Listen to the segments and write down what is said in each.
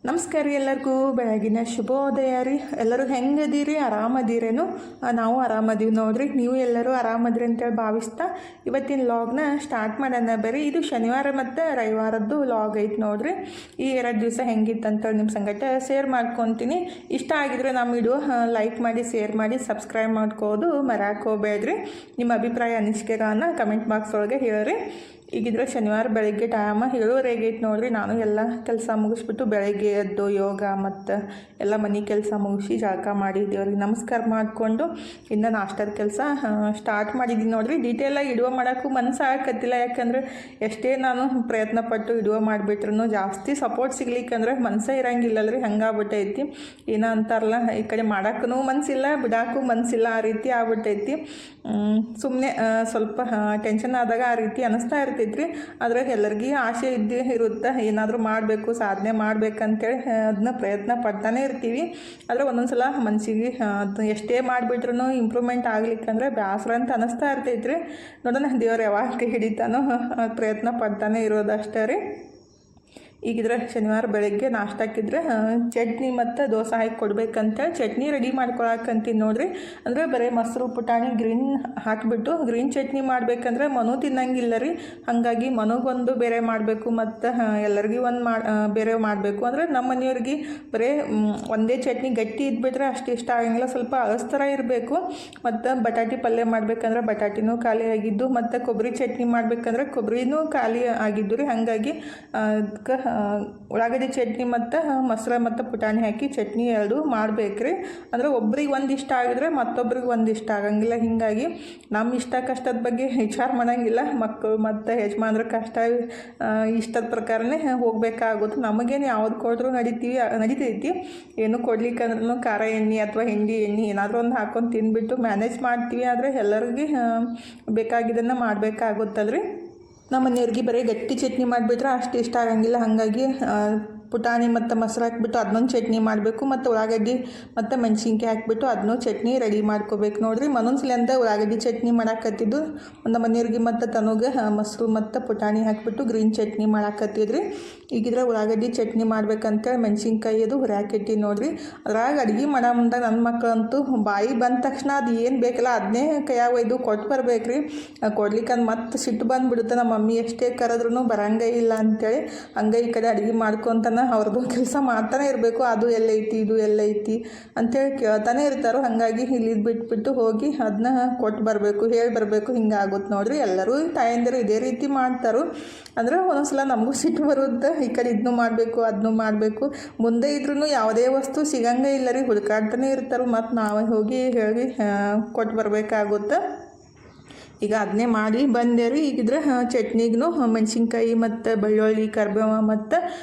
ನಮಸ್ಕಾರ ರೀ ಎಲ್ಲರಿಗೂ ಬೆಳಗಿನ ಶುಭೋದಯ ರೀ. ಎಲ್ಲರೂ ಹೆಂಗದೀರಿ? ಆರಾಮದೀರೇನು? ನಾವು ಆರಾಮದೀವಿ ನೋಡ್ರಿ. ನೀವು ಎಲ್ಲರೂ ಆರಾಮದ್ರಿ ಅಂತೇಳಿ ಭಾವಿಸ್ತಾ ಇವತ್ತಿನ ಲಾಗ್ನ ಸ್ಟಾರ್ಟ್ ಮಾಡೋಣ. ಬರ್ರಿ. ಇದು ಶನಿವಾರ ಮತ್ತು ರವಿವಾರದ್ದು ಲಾಗ್ ಐತೆ ನೋಡ್ರಿ. ಈ 2 ದಿವಸ ಹೆಂಗಿತ್ತು ಅಂತೇಳಿ ನಿಮ್ಮ ಸಂಗಟ ಶೇರ್ ಮಾಡ್ಕೊತೀನಿ. ಇಷ್ಟ ಆಗಿದ್ರೆ ನಮ್ಮ ವಿಡಿಯೋ ಲೈಕ್ ಮಾಡಿ, ಶೇರ್ ಮಾಡಿ, ಸಬ್ಸ್ಕ್ರೈಬ್ ಮಾಡ್ಕೋದು ಮರಾಕ್ ಹೋಗ್ಬೇಡ್ರಿ. ನಿಮ್ಮ ಅಭಿಪ್ರಾಯ ಅನಿಸಿಕೆಗಳನ್ನ ಕಮೆಂಟ್ ಬಾಕ್ಸ್ ಒಳಗೆ ಹೇಳ್ರಿ. ಈಗಿದ್ರೆ ಶನಿವಾರ ಬೆಳಗ್ಗೆ ಟೈಮ್ 7:30 ಆಗೈತೆ ನೋಡ್ರಿ. ನಾನು ಎಲ್ಲ ಕೆಲಸ ಮುಗಿಸ್ಬಿಟ್ಟು ಬೆಳಗ್ಗೆ ಎದ್ದು ಯೋಗ ಮತ್ತು ಎಲ್ಲ ಮನೆ ಕೆಲಸ ಮುಗಿಸಿ ಜಳಕ ಮಾಡಿ ದೇವ್ರಿಗೆ ನಮಸ್ಕಾರ ಮಾಡಿಕೊಂಡು ಇನ್ನು ನಾಷ್ಟದ ಕೆಲಸ ಸ್ಟಾರ್ಟ್ ಮಾಡಿದ್ದೀನಿ ನೋಡ್ರಿ. ಡೀಟೇಲಾಗಿ ವಿಡಿಯೋ ಮಾಡೋಕ್ಕೂ ಮನಸ್ಸು ಆಗಕತ್ತಿಲ್ಲ. ಯಾಕಂದರೆ ಎಷ್ಟೇ ನಾನು ಪ್ರಯತ್ನ ಪಟ್ಟು ವಿಡಿಯೋ ಮಾಡಿಬಿಟ್ರು ಜಾಸ್ತಿ ಸಪೋರ್ಟ್ ಸಿಗ್ಲಿಕ್ಕಂದ್ರೆ ಮನಸ್ಸೇ ಇರಂಗಿಲ್ಲಲ್ರಿ. ಹಂಗಾಗ್ಬಿಟ್ಟೈತಿ. ಏನೋ ಅಂತಾರಲ್ಲ, ಈ ಕಡೆ ಮಾಡೋಕ್ಕೂ ಮನಸ್ಸಿಲ್ಲ, ಬಿಡೋಕ್ಕೂ ಮನಸ್ಸಿಲ್ಲ, ಆ ರೀತಿ ಆಗ್ಬಿಟ್ಟೈತಿ. ಸುಮ್ಮನೆ ಸ್ವಲ್ಪ ಟೆನ್ಷನ್ ಆದಾಗ ಆ ರೀತಿ ಅನ್ನಿಸ್ತಾ ಇರ್ತೈತ್ರಿ. ಆದರೆ ಎಲ್ಲರಿಗೂ ಆಸೆ ಇರುತ್ತೆ, ಏನಾದರೂ ಮಾಡಬೇಕು, ಸಾಧನೆ ಮಾಡ್ಬೇಕಂತೇಳಿ ಅದನ್ನ ಪ್ರಯತ್ನ ಪಡ್ತಾನೆ ಇರ್ತೀವಿ. ಆದರೆ ಒಂದೊಂದು ಸಲ ಮನಸ್ಸಿಗೆ ಅದು ಎಷ್ಟೇ ಮಾಡಿಬಿಟ್ರೂ ಇಂಪ್ರೂವ್ಮೆಂಟ್ ಆಗ್ಲಿಕ್ಕಂದ್ರೆ ಬೇಸರ ಅಂತ ಅನ್ನಿಸ್ತಾ ಇರ್ತೈತ್ರಿ. ನೋಡೋಣ ದೇವ್ರು ಯಾವಾಗ ಕೈ ಹಿಡಿತಾನೋ ಪ್ರಯತ್ನ ಪಡ್ತಾನೆ ಇರೋದಷ್ಟೇ ರೀ. ಈಗಿದ್ರೆ ಶನಿವಾರ ಬೆಳಗ್ಗೆ ನಾಷ್ಟಾಕಿದ್ರೆ ಚಟ್ನಿ ಮತ್ತು ದೋಸೆ ಹಾಕಿ ಕೊಡ್ಬೇಕಂತೇಳಿ ಚಟ್ನಿ ರೆಡಿ ಮಾಡ್ಕೊಳಕ್ಕಂತೀನಿ ನೋಡ್ರಿ. ಅಂದರೆ ಬರೀ ಮೊಸರು ಪುಟಾಣಿ ಗ್ರೀನ್ ಹಾಕಿಬಿಟ್ಟು ಗ್ರೀನ್ ಚಟ್ನಿ ಮಾಡಬೇಕಂದ್ರೆ ಮನು ತಿನ್ನಂಗಿಲ್ಲ ರೀ. ಹಾಗಾಗಿ ಮನುಗೊಂದು ಬೇರೆ ಮಾಡಬೇಕು ಮತ್ತು ಎಲ್ಲರಿಗೂ ಒಂದು ಬೇರೆ ಮಾಡಬೇಕು. ಅಂದರೆ ನಮ್ಮ ಮನೆಯವ್ರಿಗೆ ಬರೀ ಒಂದೇ ಚಟ್ನಿ ಗಟ್ಟಿ ಇದ್ಬಿಟ್ರೆ ಅಷ್ಟು ಇಷ್ಟ ಆಗಂಗಿಲ್ಲ, ಸ್ವಲ್ಪ ಅಳಸ್ತರ ಇರಬೇಕು. ಮತ್ತು ಬಟಾಟಿ ಪಲ್ಯ ಮಾಡಬೇಕಂದ್ರೆ ಬಟಾಟಿನೂ ಖಾಲಿ ಆಗಿದ್ದು, ಮತ್ತು ಕೊಬ್ಬರಿ ಚಟ್ನಿ ಮಾಡಬೇಕಂದ್ರೆ ಕೊಬ್ಬರಿನೂ ಖಾಲಿ ಆಗಿದ್ದು ರೀ. ಹಾಗಾಗಿ ಅದಕ್ಕೆ ಉಳ್ಳಾಗಡ್ಡಿ ಚಟ್ನಿ ಮತ್ತು ಮೊಸರು ಮತ್ತು ಪುಟಾಣಿ ಹಾಕಿ ಚಟ್ನಿ 2 ಮಾಡ್ಬೇಕ್ರಿ. ಅಂದರೆ ಒಬ್ರಿಗೆ ಒಂದು ಇಷ್ಟ ಆಗಿದ್ರೆ ಮತ್ತೊಬ್ರಿಗೆ ಒಂದು ಇಷ್ಟ ಆಗಂಗಿಲ್ಲ. ಹೀಗಾಗಿ ನಮ್ಮ ಇಷ್ಟ ಕಷ್ಟದ ಬಗ್ಗೆ ವಿಚಾರ ಮಾಡೋಂಗಿಲ್ಲ. ಮಕ್ಕಳು ಮತ್ತು ಯಜಮಾನ್ರ ಕಷ್ಟ ಇಷ್ಟದ ಪ್ರಕಾರನೇ ಹೋಗಬೇಕಾಗುತ್ತೆ. ನಮಗೇನು ಯಾವ್ದು ಕೊಟ್ಟರು ನಡೀತೈತಿ. ಏನು ಕೊಡ್ಲಿಕ್ಕಂದ್ರೂ ಖಾರ ಎಣ್ಣೆ ಅಥವಾ ಹಿಂಡಿ ಎಣ್ಣೆ ಏನಾದರೂ ಒಂದು ಹಾಕೊಂಡು ತಿಂದ್ಬಿಟ್ಟು ಮ್ಯಾನೇಜ್ ಮಾಡ್ತೀವಿ. ಆದರೆ ಎಲ್ಲರಿಗೂ ಬೇಕಾಗಿದ್ದನ್ನು ಮಾಡಬೇಕಾಗುತ್ತಲ್ರಿ. ನಮ್ಮ ಮನೆಯವ್ರಿಗೆ ಬರೀ ಗಟ್ಟಿ ಚಟ್ನಿ ಮಾಡಿಬಿಟ್ರೆ ಅಷ್ಟು ಇಷ್ಟ ಆಗಂಗಿಲ್ಲ. ಹಾಗಾಗಿ ಪುಟಾಣಿ ಮತ್ತು ಮೊಸರು ಹಾಕಿಬಿಟ್ಟು ಅದನ್ನೊಂದು ಚಟ್ನಿ ಮಾಡಬೇಕು. ಮತ್ತು ಉಳ್ಳಾಗಡ್ಡಿ ಮತ್ತು ಮೆಣಸಿನ್ಕಾಯಿ ಹಾಕಿಬಿಟ್ಟು ಅದನ್ನೂ ಚಟ್ನಿ ರೆಡಿ ಮಾಡ್ಕೋಬೇಕು ನೋಡಿರಿ. ಮನೊಂದ್ಸಲಿಂದ ಉಳ್ಳಾಗಡ್ಡಿ ಚಟ್ನಿ ಮಾಡಾಕತ್ತಿದ್ದು ಒಂದು ಮನೆಯವ್ರಿಗೆ ಮತ್ತು ತನಗೆ ಮೊಸರು ಮತ್ತು ಪುಟಾಣಿ ಹಾಕಿಬಿಟ್ಟು ಗ್ರೀನ್ ಚಟ್ನಿ ಮಾಡಾಕತ್ತಿದ್ರಿ. ಈಗಿದ್ರೆ ಉಳ್ಳಾಗಡ್ಡಿ ಚಟ್ನಿ ಮಾಡ್ಬೇಕಂತೇಳಿ ಮೆಣಸಿನ್ಕಾಯಿ ಅದು ಹುರಿಯಾಕಿಟ್ಟಿ ನೋಡಿರಿ. ಅದ್ರಾಗ ಅಡುಗೆ ಮಾಡೋ ಮುಂದೆ ನನ್ನ ಮಕ್ಕಳಂತೂ ಬಾಯಿ ಬಂದ ತಕ್ಷಣ ಅದು ಏನು ಬೇಕಲ್ಲ ಅದನ್ನೇ ಕೈಯಾಗ ಒಯ್ದು ಕೊಟ್ಟು ಬರ್ಬೇಕ್ರಿ. ಕೊಡ್ಲಿಕ್ಕೆ ಅದು ಮತ್ತೆ ಸಿಟ್ಟು ಬಂದುಬಿಡುತ್ತೆ. ನಮ್ಮ ಮಮ್ಮಿ ಎಷ್ಟೇ ಕರೆದ್ರೂ ಬರಂಗೇ ಇಲ್ಲ ಅಂಥೇಳಿ. ಹಂಗೆ ಈ ಕಡೆ ಅಡುಗೆ ಮಾಡ್ಕೊತಾನೆ ಅವ್ರದ್ದು ಕೆಲಸ ಮಾಡ್ತಾನೆ ಇರಬೇಕು. ಅದು ಎಲ್ಲೈತಿ ಇದು ಎಲ್ಲೈತಿ ಅಂಥೇಳಿ ಕೇಳ್ತಾನೆ ಇರ್ತಾರೋ. ಹಾಗಾಗಿ ಇಲ್ಲಿ ಬಿಟ್ಬಿಟ್ಟು ಹೋಗಿ ಅದನ್ನ ಕೊಟ್ಟು ಬರಬೇಕು, ಹೇಳಿ ಬರಬೇಕು. ಹಿಂಗಾಗುತ್ತೆ ನೋಡಿರಿ. ಎಲ್ಲರೂ ತಾಯಂದಿರು ಇದೇ ರೀತಿ ಮಾಡ್ತಾರೋ. ಅಂದರೆ ಒಂದೊಂದ್ಸಲ ನಮಗೂ ಸಿಟ್ಟು ಬರುತ್ತೆ. ಈ ಕಡೆ ಇದನ್ನು ಮಾಡಬೇಕು ಅದನ್ನು ಮಾಡಬೇಕು. ಮುಂದೆ ಇದ್ರೂ ಯಾವುದೇ ವಸ್ತು ಸಿಗಂಗೆ ಇಲ್ಲ ರೀ, ಹುಡುಕಾಡ್ತಾನೆ ಇರ್ತಾರೋ. ಮತ್ತು ನಾವೇ ಹೋಗಿ ಹೇಳಿ ಕೊಟ್ಟು ಬರಬೇಕಾಗುತ್ತೆ. ಈಗ ಅದನ್ನೇ ಮಾಡಿ ಬಂದೆ ರೀ. ಈಗಿದ್ರೆ ಚಟ್ನಿಗೂ ಮೆಣಸಿನ್ಕಾಯಿ ಮತ್ತು ಬೆಳ್ಳುಳ್ಳಿ ಕರಿಬೇವು ಮತ್ತು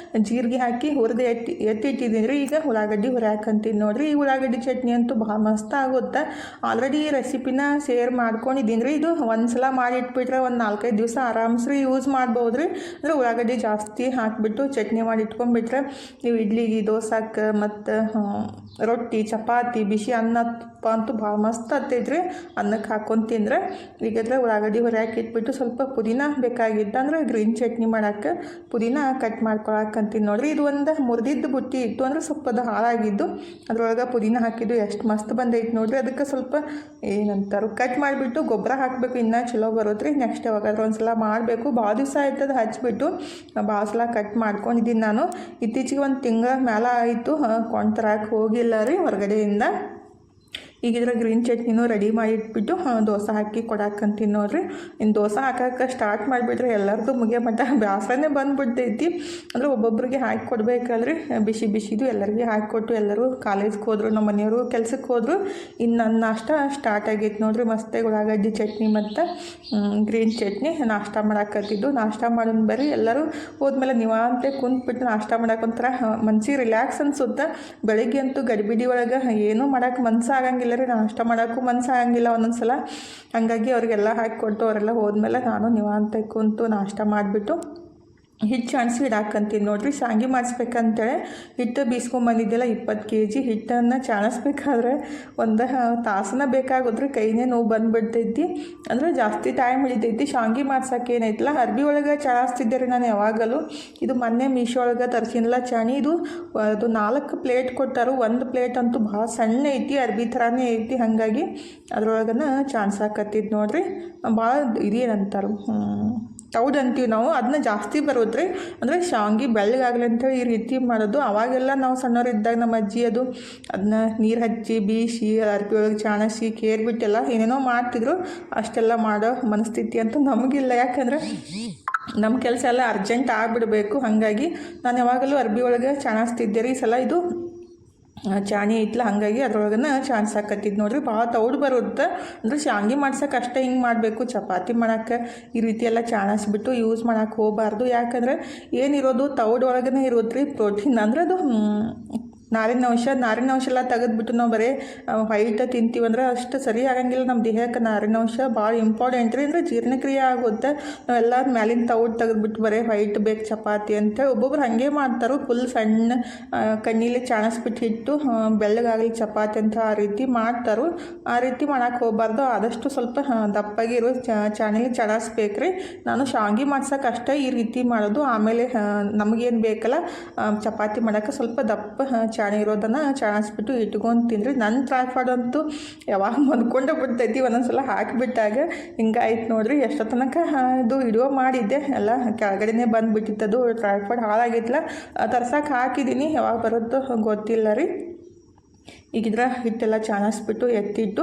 ಜೀರಿಗೆ ಹಾಕಿ ಹುರಿದು ಎತ್ತಿಟ್ಟಿದ್ದೀನಿ ರೀ. ಈಗ ಉಳ್ಳಾಗಡ್ಡಿ ಹುರಿಯಾಕಂತೀನಿ ನೋಡಿರಿ. ಈ ಉಳ್ಳಾಗಡ್ಡಿ ಚಟ್ನಿ ಅಂತೂ ಭಾಳ ಮಸ್ತ್ ಆಗುತ್ತೆ. ಆಲ್ರೆಡಿ ಈ ರೆಸಿಪಿನ ಶೇರ್ ಮಾಡ್ಕೊಂಡಿದ್ದೀನಿ ರೀ. ಇದು ಒಂದು ಸಲ ಮಾಡಿಟ್ಬಿಟ್ರೆ ಒಂದು 4-5 ದಿವಸ ಆರಾಮ್ಸ್ರಿ ಯೂಸ್ ಮಾಡ್ಬೋದು ರೀ. ಅಂದರೆ ಉಳ್ಳಾಗಡ್ಡಿ ಜಾಸ್ತಿ ಹಾಕಿಬಿಟ್ಟು ಚಟ್ನಿ ಮಾಡಿ ಇಟ್ಕೊಂಡ್ಬಿಟ್ರೆ ನೀವು ಇಡ್ಲಿಗೆ, ದೋಸೆಗೆ ಮತ್ತು ರೊಟ್ಟಿ, ಚಪಾತಿ, ಬಿಸಿ ಅನ್ನಪ್ಪ ಅಂತೂ ಭಾಳ ಮಸ್ತ್ ಹತ್ತೈತ್ರಿ ಅನ್ನಕ್ಕೆ ಹಾಕ್ಕೊಂಡು ತಿಂದರೆ. ಈಗ ಉಳ್ಳಾಗಡ್ಡಿ ಹೊರಕ್ಕೆ ಇಟ್ಬಿಟ್ಟು ಸ್ವಲ್ಪ ಪುದೀನ ಬೇಕಾಗಿತ್ತು. ಅಂದರೆ ಗ್ರೀನ್ ಚಟ್ನಿ ಮಾಡೋಕ್ಕೆ ಪುದೀನ ಕಟ್ ಮಾಡ್ಕೊಳಕ್ಕಂತೀನಿ ನೋಡಿರಿ. ಇದು ಒಂದು ಮುರಿದಿದ್ದು ಬುಟ್ಟಿ ಇತ್ತು, ಅಂದರೆ ಸ್ವಲ್ಪ ಅದು ಹಾಳಾಗಿದ್ದು ಅದ್ರೊಳಗೆ ಪುದೀನ ಹಾಕಿದ್ದು ಎಷ್ಟು ಮಸ್ತ್ ಬಂದೈತೆ ನೋಡಿರಿ. ಅದಕ್ಕೆ ಸ್ವಲ್ಪ ಏನಂತಾರು ಕಟ್ ಮಾಡಿಬಿಟ್ಟು ಗೊಬ್ಬರ ಹಾಕಬೇಕು, ಇನ್ನೂ ಚಲೋ ಬರುತ್ತೆ. ನೆಕ್ಸ್ಟ್ ಯಾವಾಗಾದ್ರೂ ಒಂದು ಸಲ ಮಾಡಬೇಕು. ಭಾಳ ದಿವಸ ಆಯ್ತದ ಹಚ್ಬಿಟ್ಟು ಭಾಳ ಸಲ ಕಟ್ ಮಾಡ್ಕೊಂಡಿದ್ದೀನಿ ನಾನು. ಇತ್ತೀಚೆಗೆ ಒಂದು ತಿಂಗಳ ಮೇಲೆ ಆಯಿತು ಕೊಂಡು ತರಕ್ಕೆ ಹೋಗಿಲ್ಲ ರೀ ಹೊರಗಡೆಯಿಂದ. ಈಗಿದ್ರೆ ಗ್ರೀನ್ ಚಟ್ನಿನೂ ರೆಡಿ ಮಾಡಿ ಇಟ್ಬಿಟ್ಟು ದೋಸೆ ಹಾಕಿ ಕೊಡಾಕಂತೀನಿ ನೋಡಿರಿ. ಇನ್ನು ದೋಸೆ ಹಾಕೋಕೆ ಸ್ಟಾರ್ಟ್ ಮಾಡಿಬಿಟ್ರೆ ಎಲ್ಲರದ್ದು ಮುಗಿಯೋ ಮಟ್ಟ ಬೇಸರನೇ ಬಂದುಬಿಡ್ತೈತಿ. ಅಂದರೆ ಒಬ್ಬೊಬ್ರಿಗೆ ಹಾಕಿ ಕೊಡಬೇಕಲ್ರಿ, ಬಿಸಿ ಬಿಸಿದು ಎಲ್ಲರಿಗೂ ಹಾಕಿಕೊಟ್ಟು ಎಲ್ಲರೂ ಕಾಲೇಜ್ಗೆ ಹೋದ್ರು, ನಮ್ಮ ಮನೆಯವರು ಕೆಲ್ಸಕ್ಕೆ ಹೋದರು. ಇನ್ನು ನನ್ನ ನಾಷ್ಟ ಸ್ಟಾರ್ಟ್ ಆಗೈತೆ ನೋಡಿರಿ. ಮಸ್ತಾಗಿ ಉಳ್ಳಾಗಡ್ಡಿ ಚಟ್ನಿ ಮತ್ತು ಗ್ರೀನ್ ಚಟ್ನಿ ನಾಷ್ಟ ಮಾಡಾಕತ್ತಿದ್ದು. ನಾಷ್ಟ ಮಾಡೋಣ ಬರ್ರಿ. ಎಲ್ಲರೂ ಹೋದ್ಮೇಲೆ ನೀವಂತೆ ಕುಂತ್ಬಿಟ್ಟು ನಾಷ್ಟ ಮಾಡೋಕೊಂಥರ ಮನ್ಸಿಗೆ ರಿಲ್ಯಾಕ್ಸ್ ಅನಿಸುತ್ತೆ. ಬೆಳಿಗ್ಗೆ ಅಂತೂ ಗಡಿಬಿಡಿ ಒಳಗೆ ಏನೂ ಮಾಡೋಕೆ ಮನಸ್ಸಾಗಂಗಿಲ್ಲ ರೀ. ನಾಷ್ಟ ಮಾಡೋಕ್ಕೂ ಮನಸ್ಸಾಗಂಗಿಲ್ಲ ಒಂದೊಂದ್ಸಲ. ಹಾಗಾಗಿ ಅವ್ರಿಗೆಲ್ಲ ಹಾಕಿಕೊಟ್ಟು ಅವರೆಲ್ಲ ಹೋದ್ಮೇಲೆ ನಾನು ನಿವಾಂತ ಕುಂತು ನಾಷ್ಟ ಮಾಡಿಬಿಟ್ಟು ಹಿಟ್ಟು ಚಾಣಿಸಿ ಇಡಾಕಂತೀನಿ ನೋಡಿರಿ. ಶಾಂಗಿ ಮಾಡಿಸ್ಬೇಕಂತೇಳಿ ಹಿಟ್ಟು ಬೀಸ್ಕೊಂಬಂದಿದ್ದೆಲ್ಲ 20 kg ಹಿಟ್ಟನ್ನು ಚಾಣಿಸ್ಬೇಕಾದ್ರೆ ಒಂದು ತಾಸನ ಬೇಕಾಗೋದ್ರಿ. ಕೈನೇ ನೋವು ಬಂದುಬಿಡ್ತೈತಿ, ಅಂದರೆ ಜಾಸ್ತಿ ಟೈಮ್ ಹಿಡಿತೈತಿ. ಶಾಂಗಿ ಮಾಡ್ಸೋಕೆ ಏನೈತಿಲ್ಲ ಅರ್ಬಿ ಒಳಗೆ ಚಾಣಿಸ್ತಿದ್ದೆ ರೀ ನಾನು ಯಾವಾಗಲೂ. ಇದು ಮೊನ್ನೆ ಮೀಶೋ ಒಳಗೆ ತರಿಸಿನಲ್ಲ ಚಾಣಿ. ಅದು 4 ಪ್ಲೇಟ್ ಕೊಟ್ಟಾರು. 1 ಪ್ಲೇಟ್ ಅಂತೂ ಭಾಳ ಸಣ್ಣ ಐತಿ, ಅರ್ಬಿ ಥರನೇ ಐತಿ. ಹಾಗಾಗಿ ಅದ್ರೊಳಗನ ಚಾಣಿಸಾಕತ್ತಿದ್ದು ನೋಡಿರಿ. ಭಾಳ ಇದೇನಂತಾರೆ ತೌಡ್ ಅಂತೀವಿ ನಾವು, ಅದನ್ನ ಜಾಸ್ತಿ ಬರೋದ್ರಿ. ಅಂದರೆ ಶಾಂಗಿ ಬೆಳ್ಳಗಾಗಲಿ ಅಂತೇಳಿ ಈ ರೀತಿ ಮಾಡೋದು. ಅವಾಗೆಲ್ಲ ನಾವು ಸಣ್ಣವರಿದ್ದಾಗ ನಮ್ಮ ಅಜ್ಜಿ ಅದನ್ನ ನೀರು ಹಚ್ಚಿ ಬೀಸಿ ಅರ್ಬಿ ಒಳಗೆ ಚಾಣಿಸಿ ಕೇರ್ಬಿಟ್ಟೆಲ್ಲ ಏನೇನೋ ಮಾಡ್ತಿದ್ರು. ಅಷ್ಟೆಲ್ಲ ಮಾಡೋ ಮನಸ್ಥಿತಿ ಅಂತೂ ನಮಗಿಲ್ಲ, ಯಾಕಂದರೆ ನಮ್ಮ ಕೆಲಸ ಎಲ್ಲ ಅರ್ಜೆಂಟ್ ಆಗಿಬಿಡಬೇಕು. ಹಾಗಾಗಿ ನಾನು ಯಾವಾಗಲೂ ಅರ್ಬಿ ಒಳಗೆ ಚಾಣಿಸ್ತಿದ್ದೆ ರೀ. ಈ ಸಲ ಇದು ಚಾಣಿ ಐತ್ಲ, ಹಾಗಾಗಿ ಅದ್ರೊಳಗನ ಚಾಣಿಸಾಕತ್ತಿದ್ದು ನೋಡಿರಿ. ಭಾಳ ತೌಡು ಬರುತ್ತೆ. ಅಂದರೆ ಶಾಂಗಿ ಮಾಡ್ಸೋಕೆ ಅಷ್ಟೇ ಹಿಂಗೆ ಮಾಡಬೇಕು. ಚಪಾತಿ ಮಾಡೋಕ್ಕೆ ಈ ರೀತಿ ಎಲ್ಲ ಚಾಣಿಸ್ಬಿಟ್ಟು ಯೂಸ್ ಮಾಡೋಕೆ ಹೋಗಬಾರ್ದು. ಯಾಕಂದರೆ ಏನಿರೋದು ತೌಡು ಒಳಗೇ ಇರೋದ್ರಿ ಪ್ರೋಟೀನ್. ಅಂದರೆ ಅದು ನಾರಿನ ಅಂಶ ಎಲ್ಲ ತೆಗೆದ್ಬಿಟ್ಟು ನಾವು ಬರೀ ವೈಟ್ ತಿಂತೀವಂದ್ರೆ ಅಷ್ಟು ಸರಿ ಆಗಂಗಿಲ್ಲ. ನಮ್ಮ ದೇಹಕ್ಕೆ ನಾರಿನ ಅಂಶ ಭಾಳ ಇಂಪಾರ್ಟೆಂಟ್ ರೀ. ಅಂದರೆ ಜೀರ್ಣಕ್ರಿಯೆ ಆಗುತ್ತೆ. ನಾವೆಲ್ಲ ಮ್ಯಾಲಿನ ತೌಡು ತೆಗೆದ್ಬಿಟ್ಟು ಬರೀ ವೈಟ್ ಬೇಕು ಚಪಾತಿ ಅಂತೇಳಿ ಒಬ್ಬೊಬ್ರು ಹಾಗೆ ಮಾಡ್ತಾರೆ. ಫುಲ್ ಸಣ್ಣ ಕಣ್ಣೀಲಿ ಚಾಣಿಸ್ಬಿಟ್ಟು ಹಿಟ್ಟು ಬೆಳ್ಳಗಾಗಲಿ ಚಪಾತಿ ಅಂತ ಆ ರೀತಿ ಮಾಡ್ತಾರೆ. ಆ ರೀತಿ ಮಾಡೋಕೆ ಹೋಗಬಾರ್ದು. ಆದಷ್ಟು ಸ್ವಲ್ಪ ದಪ್ಪಾಗಿರೋ ಚಾಣಿಲಿ ಚಾಣಿಸ್ಬೇಕ್ರಿ. ನಾನು ಶಾಂಗಿ ಮಾಡ್ಸೋಕೆ ಅಷ್ಟೇ ಈ ರೀತಿ ಮಾಡೋದು. ಆಮೇಲೆ ನಮಗೇನು ಬೇಕಲ್ಲ ಚಪಾತಿ ಮಾಡೋಕ್ಕೆ ಸ್ವಲ್ಪ ದಪ್ಪ ಚಾಣಿ ಇರೋದನ್ನು ಚಾಣಿಸ್ಬಿಟ್ಟು ಇಟ್ಕೊತೀನಿ. ನನ್ನ ಟ್ರೈಪಾಡ್ ಅಂತೂ ಯಾವಾಗ ಮನ್ಕೊಂಡೇ ಬಿಡ್ತೈತಿ. ಒಂದೊಂದ್ಸಲ ಹಾಕಿಬಿಟ್ಟಾಗ ಹಿಂಗಾಯ್ತು ನೋಡಿರಿ. ಎಷ್ಟೋ ತನಕ ಇದು ವಿಡಿಯೋ ಮಾಡಿದ್ದೆ, ಎಲ್ಲ ಕೆಳಗಡೆನೇ ಬಂದುಬಿಟ್ಟಿತ್ತದು. ಟ್ರೈಪಾಡ್ ಹಾಳಾಗಿತ್ತಲ್ಲ, ತರ್ಸಕ್ಕೆ ಹಾಕಿದ್ದೀನಿ. ಯಾವಾಗ ಬರುತ್ತೋ ಗೊತ್ತಿಲ್ಲ ರೀ. ಈಗಿದ್ರೆ ಹಿಟ್ಟೆಲ್ಲ ಚಾಣಿಸ್ಬಿಟ್ಟು ಎತ್ತಿಟ್ಟು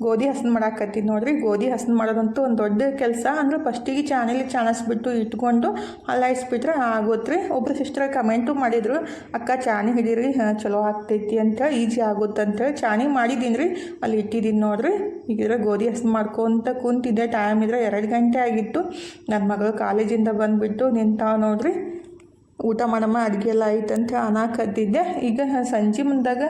ಗೋಧಿ ಹಸನು ಮಾಡಾಕತ್ತೀನಿ ನೋಡಿರಿ. ಗೋಧಿ ಹಸನು ಮಾಡೋದಂತೂ ಒಂದು ದೊಡ್ಡ ಕೆಲಸ. ಅಂದರೆ ಫಸ್ಟಿಗೆ ಚಾಣಿಲಿ ಚಾಣಿಸ್ಬಿಟ್ಟು ಇಟ್ಕೊಂಡು ಹಲ್ಲಾಯಿಸ್ಬಿಟ್ರೆ ಆಗುತ್ತೆ ರೀ. ಒಬ್ಬರು ಸಿಸ್ಟರ್ ಕಮೆಂಟು ಮಾಡಿದರು, ಅಕ್ಕ ಚಾಣಿ ಹಿಡೀರಿ ಚಲೋ ಆಗ್ತೈತಿ ಅಂತೇಳಿ, ಈಜಿ ಆಗುತ್ತೆ ಅಂತೇಳಿ. ಚಾಣಿ ಮಾಡಿದ್ದೀನಿ ರೀ, ಅಲ್ಲಿ ಇಟ್ಟಿದ್ದೀನಿ ನೋಡಿರಿ. ಈಗಿದ್ರೆ ಗೋಧಿ ಹಸನು ಮಾಡ್ಕೊತ ಕುಂತಿದ್ದೆ. ಟೈಮ್ ಇದ್ರೆ 2 ಗಂಟೆ ಆಗಿತ್ತು. ನನ್ನ ಮಗಳು ಕಾಲೇಜಿಂದ ಬಂದುಬಿಟ್ಟು ನಿಂತಾವ ನೋಡಿರಿ. ಊಟ ಮಾಡಮ್ಮ ಅಡುಗೆ ಎಲ್ಲ ಐತಂತ ಅನ್ನಕತ್ತಿದ್ದೆ. ಈಗ ಸಂಜೆ ಮುಂದಾಗ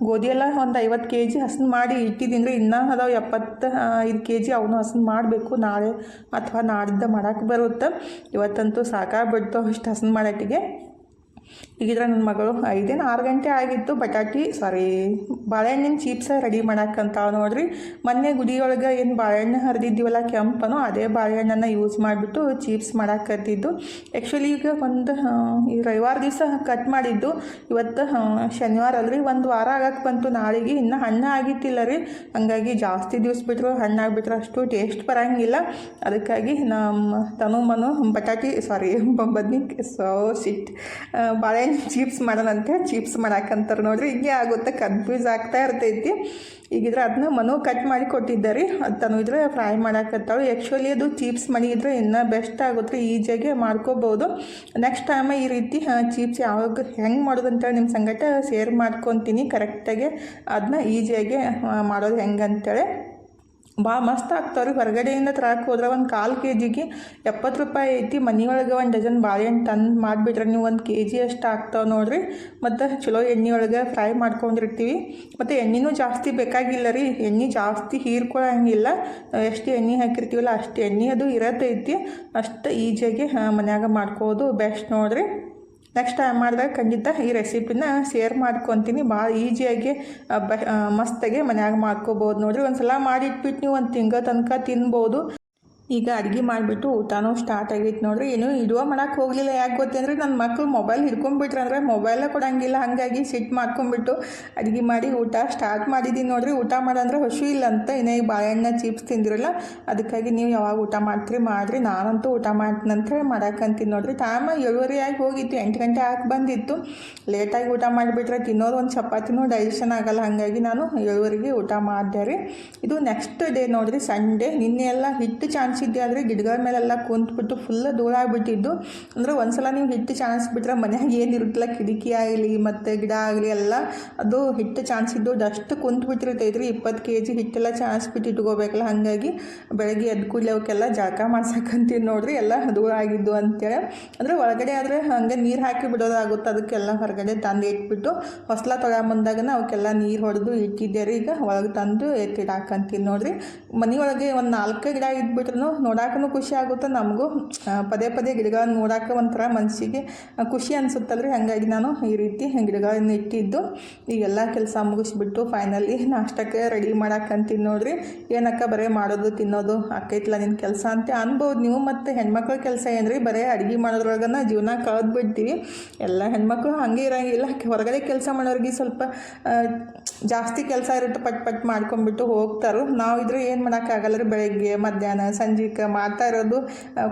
ಗೋಧಿ ಎಲ್ಲ ಒಂದು 50 kg ಹಸನು ಮಾಡಿ ಇಟ್ಟಿದ್ದೀನಿ ರೀ. ಇನ್ನೂ ಅದಾವೆ 75 kg ಅವನು ಹಸನು ಮಾಡಬೇಕು. ನಾಳೆ ಅಥವಾ ನಾಡಿದ್ದ ಮಾಡೋಕ್ಕೆ ಬರುತ್ತೆ. ಇವತ್ತಂತೂ ಸಾಕಾಗ್ಬಿಡ್ತು ಇಷ್ಟು ಹಸನು ಮಾಡೋಟ್ಟಿಗೆ. ಈಗಿದ್ರೆ ನನ್ನ ಮಗಳು 5-6 ಗಂಟೆ ಆಗಿತ್ತು. ಬಾಳೆಹಣ್ಣಿನ ಚೀಪ್ಸ ರೆಡಿ ಮಾಡಕ್ಕಂತ ನೋಡಿರಿ. ಮೊನ್ನೆ ಗುಡಿಯೊಳಗೆ ಏನು ಬಾಳೆಹಣ್ಣು ಹರಿದಿದ್ದೀವಲ್ಲ ಕೆಂಪನು, ಅದೇ ಬಾಳೆಹಣ್ಣನ್ನು ಯೂಸ್ ಮಾಡಿಬಿಟ್ಟು ಚೀಪ್ಸ್ ಮಾಡಾಕತ್ತಿದ್ದು. ಆ್ಯಕ್ಚುಲಿ ಈಗ ಈ ರವಿವಾರ ದಿವಸ ಕಟ್ ಮಾಡಿದ್ದು. ಇವತ್ತು ಶನಿವಾರ ಅಲ್ರಿ, 1 ವಾರ ಆಗಕ್ಕೆ ಬಂತು ನಾಳೆಗೆ. ಇನ್ನೂ ಹಣ್ಣು ಆಗಿತ್ತಿಲ್ಲ ರೀ. ಹಾಗಾಗಿ ಜಾಸ್ತಿ ದಿವ್ಸ ಬಿಟ್ಟರು ಹಣ್ಣಾಗಿಬಿಟ್ರೆ ಅಷ್ಟು ಟೇಸ್ಟ್ ಬರೋಂಗಿಲ್ಲ. ಅದಕ್ಕಾಗಿ ನಮ್ಮ ತನುಮನು ಬಾಳೆಹಣ್ಣು ಚೀಪ್ಸ್ ಮಾಡೋಣಂತೆ ಚೀಪ್ಸ್ ಮಾಡಾಕಂತಾರೆ ನೋಡಿರಿ. ಹಿಂಗೆ ಆಗುತ್ತೆ, ಕನ್ಫ್ಯೂಸ್ ಆಗ್ತಾ ಇರ್ತೈತಿ. ಈಗಿದ್ರೆ ಅದನ್ನ ಮನು ಕಟ್ ಮಾಡಿ ಕೊಟ್ಟಿದ್ದಾರೆ. ಅದು ತನು ಇದ್ರೆ ಫ್ರೈ ಮಾಡಾಕತ್ತಾಳು. ಆ್ಯಕ್ಚುಲಿ ಅದು ಚೀಪ್ಸ್ ಮಾಡಿದ್ರೆ ಇನ್ನೂ ಬೆಸ್ಟ್ ಆಗುತ್ತೆ, ಈಜಿಯಾಗಿ ಮಾಡ್ಕೋಬೋದು. ನೆಕ್ಸ್ಟ್ ಟೈಮ್ ಈ ರೀತಿ ಚೀಪ್ಸ್ ಯಾವಾಗ ಹೆಂಗೆ ಮಾಡೋದಂತೇಳಿ ನಿಮ್ಮ ಸಂಗಟ ಶೇರ್ ಮಾಡ್ಕೊತೀನಿ ಕರೆಕ್ಟಾಗಿ. ಅದನ್ನ ಈಜಿಯಾಗಿ ಮಾಡೋದು ಹೆಂಗಂತೇಳಿ. ಭಾಳ ಮಸ್ತ್ ಆಗ್ತಾವ್ರಿ. ಹೊರಗಡೆಯಿಂದ ತರಕ್ಕೆ ಹೋದ್ರೆ 1/4 kgಗೆ 70 ರೂಪಾಯಿ ಐತಿ. ಮನೆಯೊಳಗೆ 1 ಡಜನ್ ಬಾಳೆಹಣ್ಣು ತಂದು ಮಾಡಿಬಿಟ್ರೆ ನೀವು 1 kg ಅಷ್ಟು ಆಗ್ತಾವೆ ನೋಡಿರಿ. ಮತ್ತು ಚಲೋ ಎಣ್ಣೆ ಒಳಗೆ ಫ್ರೈ ಮಾಡ್ಕೊಂಡಿರ್ತೀವಿ. ಮತ್ತು ಎಣ್ಣೆನೂ ಜಾಸ್ತಿ ಬೇಕಾಗಿಲ್ಲ ರೀ. ಎಣ್ಣೆ ಜಾಸ್ತಿ ಹೀರ್ಕೊಳ್ಳೋಂಗಿಲ್ಲ. ಎಷ್ಟು ಎಣ್ಣೆ ಹಾಕಿರ್ತೀವಲ್ಲ ಅಷ್ಟು ಎಣ್ಣೆ ಅದು ಇರತ್ತೈತಿ. ಅಷ್ಟು ಈಜಿಯಾಗಿ ಮನ್ಯಾಗ ಮಾಡ್ಕೋದು ಬೆಸ್ಟ್ ನೋಡಿರಿ. ನೆಕ್ಸ್ಟ್ ಟೈಮ್ ಮಾಡಿದಾಗ ಖಂಡಿತ ಈ ರೆಸಿಪಿನ ಶೇರ್ ಮಾಡ್ಕೊತೀನಿ. ಭಾಳ ಈಜಿಯಾಗಿ ಮಸ್ತಾಗಿ ಮನ್ಯಾಗ ಮಾಡ್ಕೋಬೋದು ನೋಡಿರಿ. ಒಂದು ಸಲ ಮಾಡಿಟ್ಬಿಟ್ಟು ನೀವು 1 ತಿಂಗಳ ತನಕ ತಿನ್ಬೋದು. ಈಗ ಅಡುಗೆ ಮಾಡಿಬಿಟ್ಟು ಊಟನೂ ಸ್ಟಾರ್ಟ್ ಆಗೈತೆ ನೋಡಿರಿ. ಏನೂ ವಿಡಿಯೋ ಮಾಡೋಕ್ಕೆ ಹೋಗಲಿಲ್ಲ. ಯಾಕೆ ಗೊತ್ತಂದರೆ ನನ್ನ ಮಕ್ಕಳು ಮೊಬೈಲ್ ಹಿಡ್ಕೊಂಡ್ಬಿಟ್ರೆ ಅಂದರೆ ಮೊಬೈಲೇ ಕೊಡೋಂಗಿಲ್ಲ. ಹಾಗಾಗಿ ಸಿಟ್ಟು ಮಾಡ್ಕೊಂಡ್ಬಿಟ್ಟು ಅಡುಗೆ ಮಾಡಿ ಊಟ ಸ್ಟಾರ್ಟ್ ಮಾಡಿದ್ದೀನಿ ನೋಡಿರಿ. ಊಟ ಮಾಡಂದ್ರೆ ಹಸು ಇಲ್ಲ ಅಂತ ಇನ್ನೇ ಬಾಳೆಹಣ್ಣು ಚೀಪ್ಸ್ ತಿಂದಿರಲ್ಲ. ಅದಕ್ಕಾಗಿ ನೀವು ಯಾವಾಗ ಊಟ ಮಾಡ್ತೀರಿ ಮಾಡಿರಿ. ನಾನಂತೂ ಊಟ ಮಾಡ್ತೀನಿ ಅಂತೇಳಿ ಮಾಡಾಕಂತೀನಿ ನೋಡಿರಿ. ಟೈಮ್ 7:30 ಆಗಿ ಹೋಗಿತ್ತು, 8 ಗಂಟೆ ಆಗಿ ಬಂದಿತ್ತು. ಲೇಟಾಗಿ ಊಟ ಮಾಡಿಬಿಟ್ರೆ ತಿನ್ನೋದು ಒಂದು ಚಪಾತಿನೂ ಡೈಜೆಷನ್ ಆಗೋಲ್ಲ. ಹಾಗಾಗಿ ನಾನು 7:30ಗೆ ಊಟ ಮಾಡಿದೆ ರೀ. ಇದು ನೆಕ್ಸ್ಟ್ ಡೇ ನೋಡಿರಿ, ಸಂಡೇ. ನಿನ್ನೆ ಎಲ್ಲ ಹಿಟ್ಟು ಚಾನ್ಸಿದ್ದೆ ಆದರೆ ಗಿಡಗಳ ಮೇಲೆಲ್ಲ ಕುಂತ್ಬಿಟ್ಟು ಫುಲ್ ಧೂಳಾಗ್ಬಿಟ್ಟಿದ್ದು. ಅಂದರೆ ಒಂದ್ಸಲ ನೀವು ಹಿಟ್ಟು ಚಾಣಿಸ್ಬಿಟ್ರೆ ಮನ್ಯಾಗ ಏನಿರುತ್ತಲ್ಲ, ಕಿಟಕಿ ಆಗಲಿ ಮತ್ತು ಗಿಡ ಆಗಲಿ ಎಲ್ಲ ಅದು ಹಿಟ್ಟು ಚಾಣಿಸಿದ್ದು ಡಸ್ಟ್ ಕುಂತ್ಬಿಟ್ಟಿರ್ತೈತ್ರಿ. 20 kg ಹಿಟ್ಟೆಲ್ಲ ಚಾಣಿಸ್ಬಿಟ್ಟು ಇಟ್ಕೋಬೇಕಲ್ಲ. ಹಾಗಾಗಿ ಬೆಳಗ್ಗೆ ಎದ್ದು ಕೂಡಲೇ ಅವಕ್ಕೆಲ್ಲ ಜಳಕ ಮಾಡ್ಸಕ್ಕಂತೀವಿ ನೋಡಿರಿ. ಎಲ್ಲ ಧೂಳಾಗಿದ್ದು ಅಂತೇಳಿ. ಅಂದರೆ ಒಳಗಡೆ ಆದರೆ ಹಾಗೆ ನೀರು ಹಾಕಿ ಬಿಡೋದಾಗುತ್ತೆ. ಅದಕ್ಕೆಲ್ಲ ಹೊರಗಡೆ ತಂದು ಇಟ್ಬಿಟ್ಟು ಹೊಸ್ಲ ತೊಗೊಂಬಂದಾಗನ ಅವಕ್ಕೆಲ್ಲ ನೀರು ಹೊಡೆದು ಇಟ್ಟಿದ್ದೆ ರೀ. ಈಗ ಒಳಗೆ ತಂದು ಎತ್ತಿಡಾಕಂತೀನಿ ನೋಡಿರಿ. ಮನೆಯೊಳಗೆ ಒಂದು 4 ಗಿಡ ಇದ್ಬಿಟ್ರೂ ಅಂದ್ರೂ ನೋಡೋಕ್ಕೂ ಖುಷಿ ಆಗುತ್ತೆ, ನಮಗೂ ಪದೇ ಪದೇ ಗಿಡಗಳನ್ನ ನೋಡೋಕೆ ಒಂಥರ ಮನಸ್ಸಿಗೆ ಖುಷಿ ಅನಿಸುತ್ತಲ್ರಿ. ಹಾಗಾಗಿ ನಾನು ಈ ರೀತಿ ಗಿಡಗಳನ್ನ ಇಟ್ಟಿದ್ದು. ಈಗೆಲ್ಲ ಕೆಲಸ ಮುಗಿಸ್ಬಿಟ್ಟು ಫೈನಲಿ ನಾಷ್ಟಕ್ಕೆ ರೆಡಿ ಮಾಡಾಕಂತೀನಿ ನೋಡ್ರಿ. ಏನಕ್ಕ ಬರೀ ಮಾಡೋದು ತಿನ್ನೋದು ಆಕೈತಿಲ್ಲ ನಿನ್ನ ಕೆಲಸ ಅಂತ ಅನ್ಬೋದು ನೀವು. ಮತ್ತು ಹೆಣ್ಮಕ್ಳ ಕೆಲಸ ಏನ್ರಿ, ಬರೀ ಅಡುಗೆ ಮಾಡೋದ್ರೊಳಗನ ಜೀವನ ಕಳೆದು ಬಿಡ್ತೀವಿ. ಎಲ್ಲ ಹೆಣ್ಮಕ್ಳು ಹಾಗೆ ಇರೋಂಗಿಲ್ಲ. ಹೊರಗಡೆ ಕೆಲಸ ಮಾಡೋರಿಗೆ ಸ್ವಲ್ಪ ಜಾಸ್ತಿ ಕೆಲಸ ಇರುತ್ತೆ, ಪಟ್ ಮಾಡ್ಕೊಂಡ್ಬಿಟ್ಟು ಹೋಗ್ತಾರೆ. ನಾವು ಇದ್ರೆ ಏನು ಮಾಡೋಕ್ಕಾಗಲ್ಲ ರೀ. ಬೆಳಗ್ಗೆ ಮಧ್ಯಾಹ್ನ ಸಂಜೆಗೆ ಮಾಡ್ತಾ ಇರೋದು,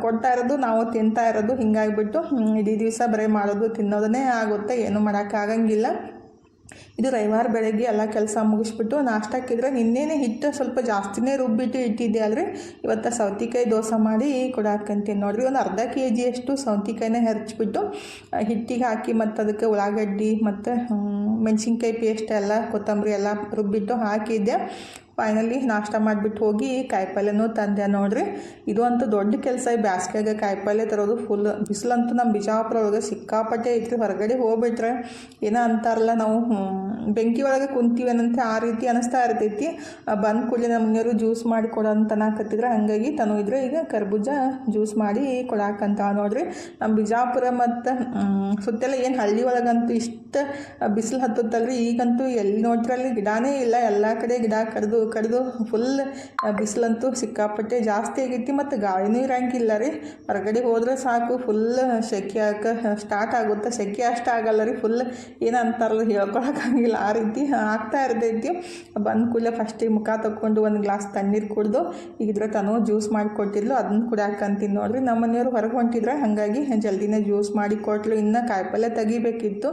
ಕೊಡ್ತಾ ಇರೋದು, ನಾವು ತಿಂತಾ ಇರೋದು. ಹಿಂಗಾಗಿಬಿಟ್ಟು ಇಡೀ ದಿವಸ ಬರೀ ಮಾಡೋದು ತಿನ್ನೋದನ್ನೇ ಆಗುತ್ತೆ, ಏನೂ ಮಾಡೋಕ್ಕಾಗಂಗಿಲ್ಲ. ಇದು ರವಿವಾರ ಬೆಳಗ್ಗೆ ಎಲ್ಲ ಕೆಲಸ ಮುಗಿಸ್ಬಿಟ್ಟು ನಾಷ್ಟಕ್ಕಿದ್ರೆ ನಿನ್ನೆನೇ ಹಿಟ್ಟು ಸ್ವಲ್ಪ ಜಾಸ್ತಿನೇ ರುಬ್ಬಿಟ್ಟು ಇಟ್ಟಿದ್ದೆ ಅಲ್ರಿ. ಇವತ್ತು ಸೌತೆಕಾಯಿ ದೋಸೆ ಮಾಡಿ ಕೊಡಾಕಂತೀನಿ ನೋಡ್ರಿ. ಒಂದು ಅರ್ಧ kg ಅಷ್ಟು ಸೌತೆಕಾಯಿನ ಹೆರ್ಚ್ಬಿಟ್ಟು ಹಿಟ್ಟಿಗೆ ಹಾಕಿ ಮತ್ತು ಅದಕ್ಕೆ ಉಳ್ಳಾಗಡ್ಡಿ ಮತ್ತು ಮೆಣಸಿನ್ಕಾಯಿ ಪೇಸ್ಟ್ ಎಲ್ಲ ಕೊತ್ತಂಬರಿ ಎಲ್ಲ ರುಬ್ಬಿಟ್ಟು ಹಾಕಿದ್ದೆ. ಫೈನಲಿ ನಾಷ್ಟ ಮಾಡಿಬಿಟ್ಟು ಹೋಗಿ ಕಾಯಿಪಲ್ಯನೂ ತಂದೆ ನೋಡ್ರಿ. ಇದು ಅಂತೂ ದೊಡ್ಡ ಕೆಲಸ. ಈ ಬ್ಯಾಸ್ಗೆಗೆ ಕಾಯಿಪಲ್ಯ ತರೋದು ಫುಲ್ ಬಿಸಿಲಂತೂ ನಮ್ಮ ಬಿಜಾಪುರ ಒಳಗೆ ಸಿಕ್ಕಾಪಟ್ಟೆ ಐತ್ರಿ. ಹೊರಗಡೆ ಹೋಗ್ಬಿಟ್ರೆ ಏನೋ ಅಂತಾರಲ್ಲ, ನಾವು ಬೆಂಕಿ ಒಳಗೆ ಕುಂತೀವೇನಂತೆ ಆ ರೀತಿ ಅನಿಸ್ತಾ ಇರ್ತೈತಿ. ಬಂದ ಕೂಡಲೇ ನಮ್ಮ ಮನೆಯವರು ಜ್ಯೂಸ್ ಮಾಡಿ ಕೊಡೋ ಅಂತ ಅನ್ನಕತ್ತಿದ್ರೆ, ಹಾಗಾಗಿ ತನು ಇದ್ರೆ ಈಗ ಕರ್ಬೂಜ ಜ್ಯೂಸ್ ಮಾಡಿ ಕೊಡಾಕಂತ ನೋಡ್ರಿ. ನಮ್ಮ ಬಿಜಾಪುರ ಮತ್ತು ಸುತ್ತೆಲ್ಲ ಏನು ಹಳ್ಳಿ ಒಳಗಂತೂ ಇಷ್ಟು ಬಿಸಿಲು ಹತ್ತುತ್ತಲ್ರಿ. ಈಗಂತೂ ಎಲ್ಲಿ ನೋಡ್ರಲ್ಲಿ ಗಿಡನೇ ಇಲ್ಲ, ಎಲ್ಲ ಕಡೆ ಗಿಡ ಕಡ್ದು ಫುಲ್ ಬಿಸಿಲಂತೂ ಸಿಕ್ಕಾಪಟ್ಟೆ ಜಾಸ್ತಿ ಆಗೈತಿ. ಮತ್ತು ಗಾಳಿನೂ ಇರಂಗಿಲ್ಲ ರೀ. ಹೊರಗಡೆ ಹೋದ್ರೆ ಸಾಕು ಫುಲ್ ಸೆಕೆ ಸ್ಟಾರ್ಟ್ ಆಗುತ್ತೆ. ಸೆಕೆ ಅಷ್ಟು ಆಗಲ್ಲ ರೀ, ಫುಲ್ ಏನಂತಾರಲ್ಲ ಹೇಳ್ಕೊಳಕ್ಕಾಗಿಲ್ಲ, ಆ ರೀತಿ ಆಗ್ತಾ ಇರ್ತೈತಿ. ಬಂದ ಕೂಡಲೇ ಫಸ್ಟಿಗೆ ಮುಖ ತಗೊಂಡು ಒಂದು ಗ್ಲಾಸ್ ತಣ್ಣೀರು ಕುಡಿದು ಈಗಿದ್ರೆ ತನೂ ಜ್ಯೂಸ್ ಮಾಡಿ ಕೊಟ್ಟಿದ್ಲು, ಅದನ್ನ ಕುಡಿಯಾಕಂತೀನಿ ನೋಡ್ರಿ. ನಮ್ಮ ಮನೆಯವರು ಹೊರಗೆ ಹೊಂಟಿದ್ರೆ, ಹಾಗಾಗಿ ಜಲ್ದಿನೇ ಜ್ಯೂಸ್ ಮಾಡಿ ಕೊಟ್ಲು. ಇನ್ನು ಕಾಯಿಪಲ್ಯ ತೆಗಿಬೇಕಿತ್ತು,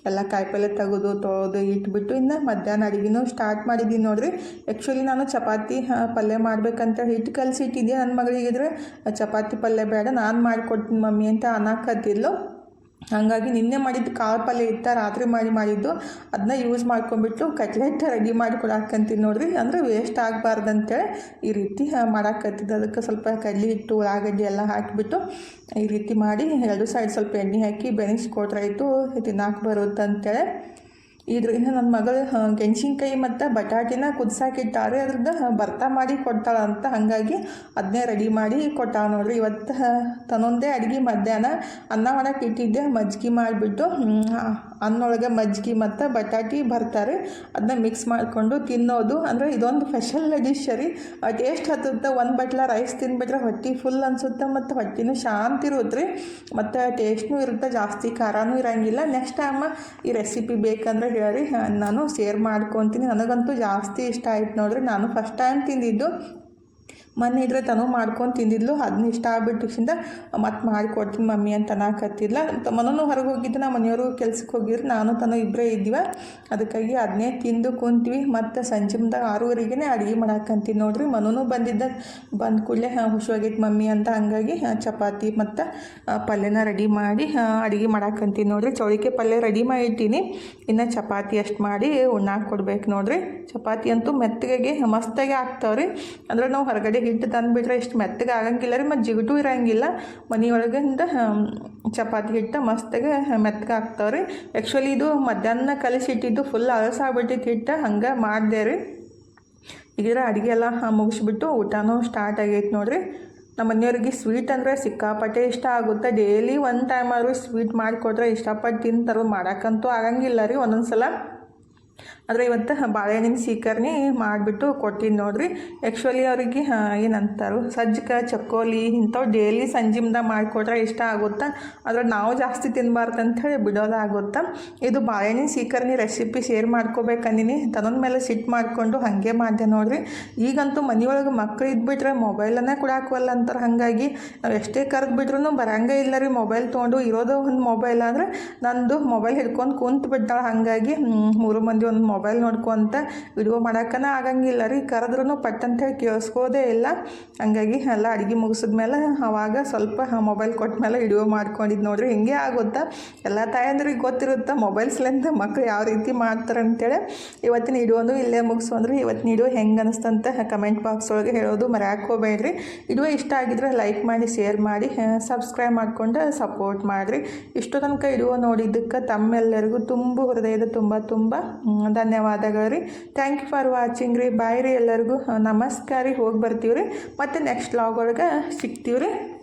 ಎಲ್ಲ ಕಾಯಿಪಲ್ಯ ತೆಗೆದು ತೊಳೆದು ಇಟ್ಬಿಟ್ಟು ಇನ್ನು ಮಧ್ಯಾಹ್ನ ಅಡುಗೆನೂ ಸ್ಟಾರ್ಟ್ ಮಾಡಿದ್ದೀನಿ ನೋಡ್ರಿ. ಆ್ಯಕ್ಚುಲಿ ನಾನು ಚಪಾತಿ ಪಲ್ಯ ಮಾಡ್ಬೇಕಂತ ಹಿಟ್ಟು ಕಲಸಿಟ್ಟಿದ್ದೆ. ನನ್ನ ಮಗಳಿಗಿದ್ರೆ ಚಪಾತಿ ಪಲ್ಯ ಬೇಡ, ನಾನು ಮಾಡಿಕೊಡ್ತೀನಿ ಮಮ್ಮಿ ಅಂತ ಅನ್ನಕತ್ತಿದ್ಲು. ಹಾಗಾಗಿ ನಿನ್ನೆ ಮಾಡಿದ್ದು ಕಾಳು ಪಲ್ಯ ಇತ್ತ, ರಾತ್ರಿ ಮಾಡಿದ್ದು ಅದನ್ನ ಯೂಸ್ ಮಾಡ್ಕೊಂಡ್ಬಿಟ್ಟು ಕಟ್ಲೆಟ್ ರೆಡಿ ಮಾಡಿ ಕೊಡಾಕಂತೀನಿ ನೋಡ್ರಿ. ಅಂದರೆ ವೇಸ್ಟ್ ಆಗಬಾರ್ದಂತೇಳಿ ಈ ರೀತಿ ಮಾಡಾಕತ್ತಿದ್ದು. ಅದಕ್ಕೆ ಸ್ವಲ್ಪ ಕಡ್ಲಿ ಹಿಟ್ಟು ಉಳ್ಳಾಗಡ್ಡಿ ಎಲ್ಲ ಹಾಕಿಬಿಟ್ಟು ಈ ರೀತಿ ಮಾಡಿ ಎರಡು ಸೈಡ್ ಸ್ವಲ್ಪ ಎಣ್ಣೆ ಹಾಕಿ ಬೆನಿಸ್ಕೊಟ್ರಾಯ್ತು, ತಿನ್ನಾಕೆ ಬರುತ್ತಂತೇಳಿ. ಇದ್ರಿಂದ ನನ್ನ ಮಗಳು ಗೆಣಸಿನ್ಕಾಯಿ ಮತ್ತು ಬಟಾಟಿನ ಕುದಿಸಾಕಿಟ್ಟಾರೆ, ಅದ್ರದ್ದು ಭರ್ತಾ ಮಾಡಿ ಕೊಡ್ತಾಳಂತ. ಹಾಗಾಗಿ ಅದನ್ನೇ ರೆಡಿ ಮಾಡಿ ಕೊಟ್ಟಾಳ ನೋಡ್ರಿ. ಇವತ್ತು ತನ್ನೊಂದೇ ಅಡುಗೆ ಮಧ್ಯಾಹ್ನ ಅನ್ನ ಮಾಡಕ್ಕೆ ಇಟ್ಟಿದ್ದೆ. ಮಜ್ಜಿಗೆ ಮಾಡಿಬಿಟ್ಟು ಅನ್ನೊಳಗೆ ಮಜ್ಜಿಗೆ ಮತ್ತು ಬಟಾಟಿ ಬರ್ತಾರೆ, ಅದನ್ನ ಮಿಕ್ಸ್ ಮಾಡಿಕೊಂಡು ತಿನ್ನೋದು. ಅಂದರೆ ಇದೊಂದು ಸ್ಪೆಷಲ್ ಡಿಶ್ ರೀ. ಟೇಸ್ಟ್ ಹತ್ತುತ್ತೆ. ಒಂದು ಬಟ್ಲ ರೈಸ್ ತಿಂದ್ಬಿಟ್ರೆ ಹೊಟ್ಟೆ ಫುಲ್ ಅನಿಸುತ್ತೆ, ಮತ್ತು ಹೊಟ್ಟೆನೂ ಶಾಂತಿ ಇರುತ್ತೆ ರೀ, ಮತ್ತು ಟೇಸ್ಟ್ನೂ ಇರುತ್ತೆ, ಜಾಸ್ತಿ ಖಾರನೂ ಇರೋಂಗಿಲ್ಲ. ನೆಕ್ಸ್ಟ್ ಟೈಮ್ ಈ ರೆಸಿಪಿ ಬೇಕಂದ್ರೆ ಹೇಳಿ, ನಾನು ಶೇರ್ ಮಾಡ್ಕೊತೀನಿ. ನನಗಂತೂ ಜಾಸ್ತಿ ಇಷ್ಟ ಆಯ್ತು ನೋಡ್ರಿ. ನಾನು ಫಸ್ಟ್ ಟೈಮ್ ತಿಂದಿದ್ದು, ಮೊನ್ನೆ ಇದ್ರೆ ತನೂ ಮಾಡ್ಕೊಂಡು ತಿಂದಿದ್ಲು. ಅದನ್ನ ಇಷ್ಟ ಆಗ್ಬಿಟ್ಟಿಂದ ಮತ್ತೆ ಮಾಡಿಕೊಡ್ತೀನಿ ಮಮ್ಮಿ ಅಂತ ಅನ್ನಕತ್ತಿದ್ಲ. ಮನೂ ಹೊರಗೆ ಹೋಗಿದ್ದು, ನಮ್ಮ ಮನೆಯವರು ಕೆಲ್ಸಕ್ಕೆ ಹೋಗಿದ್ರು, ನಾನು ತನೂ ಇಬ್ಬರೇ ಇದ್ದೀವ. ಅದಕ್ಕಾಗಿ ಅದನ್ನೇ ತಿಂದು ಕುಂತೀವಿ. ಮತ್ತು ಸಂಜೆ ಮುಂದೆ 6:30ಗೆ ಅಡುಗೆ ಮಾಡಾಕಂತೀನಿ ನೋಡ್ರಿ. ಮನೂ ಬಂದಿದ್ದ, ಬಂದ ಕೂಡಲೇ ಹುಷಾಗೈತೆ ಮಮ್ಮಿ ಅಂತ, ಹಂಗಾಗಿ ಚಪಾತಿ ಮತ್ತು ಪಲ್ಯನ ರೆಡಿ ಮಾಡಿ ಅಡುಗೆ ಮಾಡಾಕಂತೀನಿ ನೋಡ್ರಿ. ಚೌಳಿಕಾಯಿ ಪಲ್ಯ ರೆಡಿ ಮಾಡಿಟ್ಟಿನಿ, ಇನ್ನು ಚಪಾತಿ ಅಷ್ಟು ಮಾಡಿ ಉಣ್ಣಾಕೆ ಕೊಡ್ಬೇಕು ನೋಡ್ರಿ. ಚಪಾತಿ ಅಂತೂ ಮೆತ್ತಗೆ ಮಸ್ತಾಗೆ ಆಗ್ತಾವ್ರಿ. ಅಂದ್ರೆ ನಾವು ಹೊರಗಡೆ ಹಿಟ್ಟು ತಂದುಬಿಟ್ರೆ ಇಷ್ಟು ಮೆತ್ತಗೆ ಆಗಂಗಿಲ್ಲ ರೀ, ಮತ್ತು ಜಿಗುಟು ಇರೋಂಗಿಲ್ಲ. ಮನೆಯೊಳಗಿಂದ ಚಪಾತಿ ಹಿಟ್ಟು ಮಸ್ತಾಗೆ ಮೆತ್ತಗೆ ಆಗ್ತಾವ್ರಿ. ಆ್ಯಕ್ಚುಲಿ ಇದು ಮಧ್ಯಾಹ್ನ ಕಲಿಸಿಟ್ಟಿದ್ದು ಫುಲ್ ಅಲಸಾಗ್ಬಿಟ್ಟಿತ್ತು ಹಿಟ್ಟು, ಹಂಗೆ ಮಾಡಿದೆ ರೀ. ಈಗಿರ ಅಡುಗೆ ಎಲ್ಲ ಮುಗಿಸ್ಬಿಟ್ಟು ಊಟನೂ ಸ್ಟಾರ್ಟ್ ಆಗೈತೆ ನೋಡ್ರಿ. ನಮ್ಮ ಮನೆಯವ್ರಿಗೆ ಸ್ವೀಟ್ ಅಂದರೆ ಸಿಕ್ಕಾಪಟ್ಟೆ ಇಷ್ಟ ಆಗುತ್ತೆ. ಡೈಲಿ ಒಂದು ಟೈಮ್ ಆದರೂ ಸ್ವೀಟ್ ಮಾಡಿಕೊಟ್ರೆ ಇಷ್ಟಪಟ್ಟು ತಿಂತಾರೆ. ಮಾಡೋಕ್ಕಂತೂ ಆಗಂಗಿಲ್ಲ ರೀ ಒಂದೊಂದು ಸಲ. ಆದರೆ ಇವತ್ತು ಬಾಳೆಹಣ್ಣಿನ ಸೀಕರ್ಣಿ ಮಾಡಿಬಿಟ್ಟು ಕೊಟ್ಟಿನಿ ನೋಡ್ರಿ. ಆ್ಯಕ್ಚುಲಿ ಅವರಿಗೆ ಏನಂತಾರೆ ಸಜ್ಜಕ ಚಕ್ಕೋಲಿ ಇಂಥವು ಡೈಲಿ ಸಂಜೆ ಮುಂದೆ ಮಾಡಿಕೊಟ್ರೆ ಇಷ್ಟ ಆಗುತ್ತೆ. ಆದರೆ ನಾವು ಜಾಸ್ತಿ ತಿನ್ನಬಾರ್ದು ಅಂಥೇಳಿ ಬಿಡೋದಾಗುತ್ತೆ. ಇದು ಬಾಳೆಹಣ್ಣಿನ ಸೀಕರ್ಣಿ ರೆಸಿಪಿ ಶೇರ್ ಮಾಡ್ಕೋಬೇಕಂದಿನಿ. ತನ್ನೊಂದ ಮೇಲೆ ಸಿಟ್ಟು ಮಾಡಿಕೊಂಡು ಹಾಗೆ ಮಾಡಿದೆ ನೋಡ್ರಿ. ಈಗಂತೂ ಮನೆಯೊಳಗೆ ಮಕ್ಕಳು ಇದ್ಬಿಟ್ರೆ ಮೊಬೈಲನ್ನೇ ಕೊಡಾಕವಲ್ಲ ಅಂತಾರೆ. ಹಾಗಾಗಿ ನಾವು ಎಷ್ಟೇ ಕರೆದು ಬಿಟ್ರೂ ಬರಂಗೇ ಇಲ್ಲ ರೀ. ಮೊಬೈಲ್ ತೊಗೊಂಡು ಇರೋದು ಒಂದು ಮೊಬೈಲ್ ಅಂದರೆ ನಂದು ಮೊಬೈಲ್ ಹಿಡ್ಕೊಂಡು ಕುಂತು ಬಿಡ್ತಾಳೆ. ಹಾಗಾಗಿ 3 ಮಂದಿ ಒಂದು ಮೊಬೈಲ್ ನೋಡ್ಕೊಂತ ವಿಡಿಯೋ ಮಾಡೋಕ್ಕನ ಆಗಂಗಿಲ್ಲ ರೀ. ಕರೆದ್ರೂ ಪಟ್ಟಂತೇಳಿ ಕೇಳಿಸ್ಕೋದೇ ಇಲ್ಲ. ಹಂಗಾಗಿ ಎಲ್ಲ ಅಡುಗೆ ಮುಗಿಸಿದ್ಮೇಲೆ ಅವಾಗ ಸ್ವಲ್ಪ ಮೊಬೈಲ್ ಕೊಟ್ಟ ಮೇಲೆ ವಿಡಿಯೋ ಮಾಡ್ಕೊಂಡಿದ್ದು ನೋಡ್ರಿ. ಹಿಂಗೆ ಆಗುತ್ತಾ, ಎಲ್ಲ ತಾಯಂದ್ರಿಗೆ ಗೊತ್ತಿರುತ್ತೆ ಮೊಬೈಲ್ಸ್ಲಿಂದ ಮಕ್ಕಳು ಯಾವ ರೀತಿ ಮಾಡ್ತಾರೆ ಅಂತೇಳಿ. ಇವತ್ತಿನ ವಿಡಿಯೋನು ಇಲ್ಲೇ ಮುಗಿಸೋಂದ್ರಿ. ಇವತ್ತಿನ ವಿಡಿಯೋ ಹೆಂಗೆ ಅನಿಸ್ತಂತ ಕಮೆಂಟ್ ಬಾಕ್ಸ್ ಒಳಗೆ ಹೇಳೋದು ಮರೆಯಾಕೆ ಹೋಗಬೇಡ್ರಿ. ವಿಡಿಯೋ ಇಷ್ಟ ಆಗಿದ್ರೆ ಲೈಕ್ ಮಾಡಿ, ಶೇರ್ ಮಾಡಿ, ಸಬ್ಸ್ಕ್ರೈಬ್ ಮಾಡ್ಕೊಂಡು ಸಪೋರ್ಟ್ ಮಾಡಿರಿ. ಇಷ್ಟು ತನಕ ವಿಡಿಯೋ ನೋಡಿದ್ದಕ್ಕೆ ತಮ್ಮೆಲ್ಲರಿಗೂ ತುಂಬ ಹೃದಯದ ತುಂಬ ಧನ್ಯವಾದಗಳು ರೀ. ಥ್ಯಾಂಕ್ ಯು ಫಾರ್ ವಾಚಿಂಗ್ ರೀ. ಬಾಯ್ ರೀ ಎಲ್ಲರಿಗೂ. ನಮಸ್ಕಾರ ರೀ. ಹೋಗಿ ಬರ್ತೀವಿ ರೀ. ಮತ್ತು ನೆಕ್ಸ್ಟ್ ವ್ಲಾಗ್ ಒಳಗೆ ಸಿಗ್ತೀವಿ ರೀ.